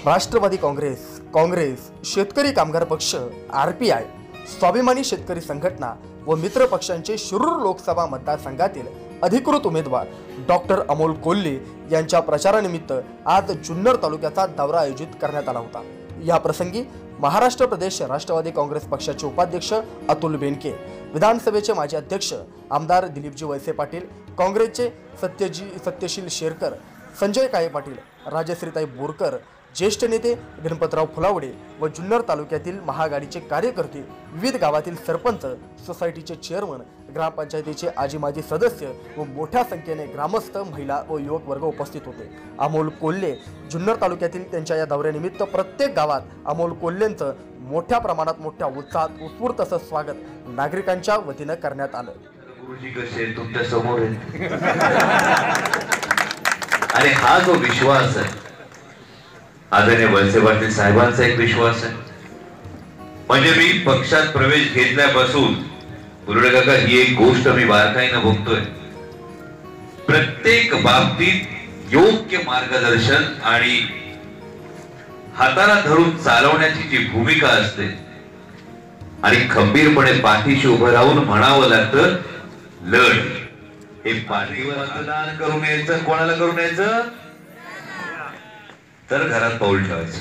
राष्ट्रवादी काँग्रेस, शेतकरी कामगार पक्ष, RPI, स्वाभिमानी शेतकरी संघटना व मित्र पक्षांचे शिरूर लोकसभा मतदारसंघातील अधिकृत उमेदवार डॉक्टर अमोल कोल्हे यांच्या प्रचारानिमित्त आज जुन्नर तालुक्याचा दौरा आयोजित करण्यात आला होता। या प्रसंगी महाराष्ट्र प्रदेश राष्ट्रवादी काँग्रेस पक्षाचे उपाध्यक्ष अतुल बेनके, विधानसभेचे माजी अध्यक्ष आमदार दिलीपजी वळसे पाटील, काँग्रेसचे सत्यशील शेरकर, संजय काळे पाटील, राजश्रीताई बोरकर, ज्येष्ठ नेते गणपतराव फुलावडे व जुन्नर तालुक्यातील महाआघाडीचे कार्यकर्ते, विविध गावातील सरपंच, सोसायटीचे चेअरमन, ग्रामपंचायतीचे आजी माजी सदस्य व मोठ्या संख्येने ग्रामस्थ, महिला व युवक वर्ग उपस्थित होते। अमोल कोल्हे जुन्नर तालुक्यातील त्यांच्या या दौऱ्यानिमित्त प्रत्येक गावात अमोल कोल्हेंचं मोठ्या प्रमाणात मोठ्या उत्साहात उत्स्फूर्त असं स्वागत नागरिकांच्या वतीनं करण्यात आलं। गुरुजी कसे तुमच्या समोर आहेत आणि हा जो विश्वास आहे आदरणीय वळसे पाटील साहेबांचा एक विश्वास आहे। म्हणजे मी पक्षात प्रवेश घेतल्यापासून गुरुडे काका ही एक गोष्ट मी बारकाईने बघतोय, प्रत्येक बाबतीत योग्य मार्गदर्शन आणि हाताला धरून चालवण्याची जी भूमिका असते आणि खंबीरपणे पाठीशी उभं राहून म्हणावं लागतं लढ, हे पाठीवर मतदान करून यायचं, कोणाला करून यायचं तर घरात पाऊल ठेवायचं।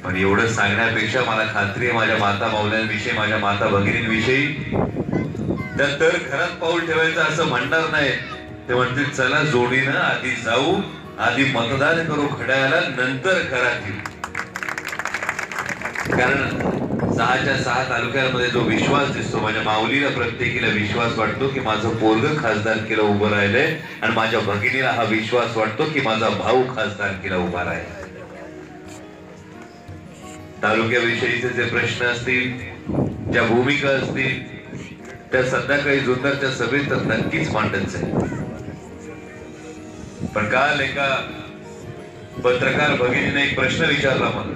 पण एवढं सांगण्यापेक्षा मला खात्री आहे माझ्या माता माऊल्यांविषयी, माझ्या माता भगिनींविषयी तर घरात पाऊल ठेवायचं असं म्हणणार नाही, ते म्हणतील चला जोडीनं आधी जाऊ, आधी मतदान करू घड्याळाला, नंतर घरात येऊ। कारण 6च्या 6 तालुक्यांमध्ये जो विश्वास दिसतो, माझ्या माऊलीला प्रत्येकीला विश्वास वाटतो की माझं पोरग खासदारकीला उभं राहिलंय आणि माझ्या भगिनीला हा विश्वास वाटतो की माझा भाऊ खासदारकीला उभा राहिला। तालुक्याविषयीचे जे प्रश्न असतील, ज्या भूमिका असतील, त्या संध्याकाळी जुन्नरच्या सभेत नक्कीच मांडायचं आहे। पण काल एका पत्रकार भगिनीने एक प्रश्न विचारला मला,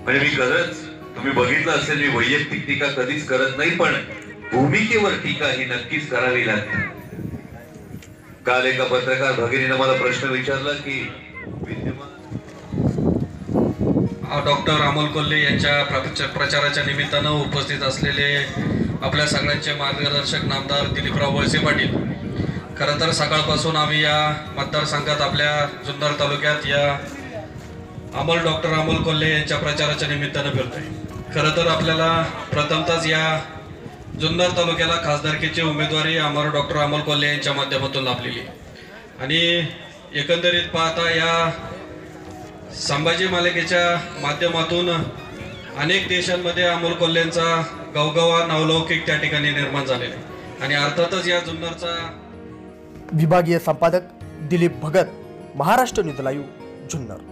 म्हणजे मी खरंच, तुम्ही बघितलं असेल मी वैयक्तिक टीका कधीच करत नाही, पण भूमिकेवर टीका ही नक्कीच करावी लागते। काल एका पत्रकार भगिनीने मला प्रश्न विचारला की डॉक्टर अमोल कोल्हे यांच्या प्रचाराच्या निमित्तानं उपस्थित असलेले आपल्या सगळ्यांचे मार्गदर्शक नामदार दिलीपराव वळसे पाटील, खरं तर सकाळपासून आम्ही या मतदारसंघात आपल्या जुन्नर तालुक्यात या डॉक्टर अमोल कोल्हे यांच्या प्रचाराच्या निमित्तानं फिरतोय। खरं तर आपल्याला प्रथमतःच या जुन्नर तालुक्याला खासदारकीची उमेदवारी डॉक्टर अमोल कोल्हे यांच्या माध्यमातून लाभलेली आणि एकंदरीत पाहता या संभाजी मालिकेच्या माध्यमातून अनेक देशांमध्ये अमोल कोल्हेंचा गवगवा नावलौकिक त्या ठिकाणी निर्माण झालेला आहे आणि अर्थातच या जुन्नरचा विभागीय संपादक दिलीप भगत, महाराष्ट्र न्यूज लाईव्ह, जुन्नर।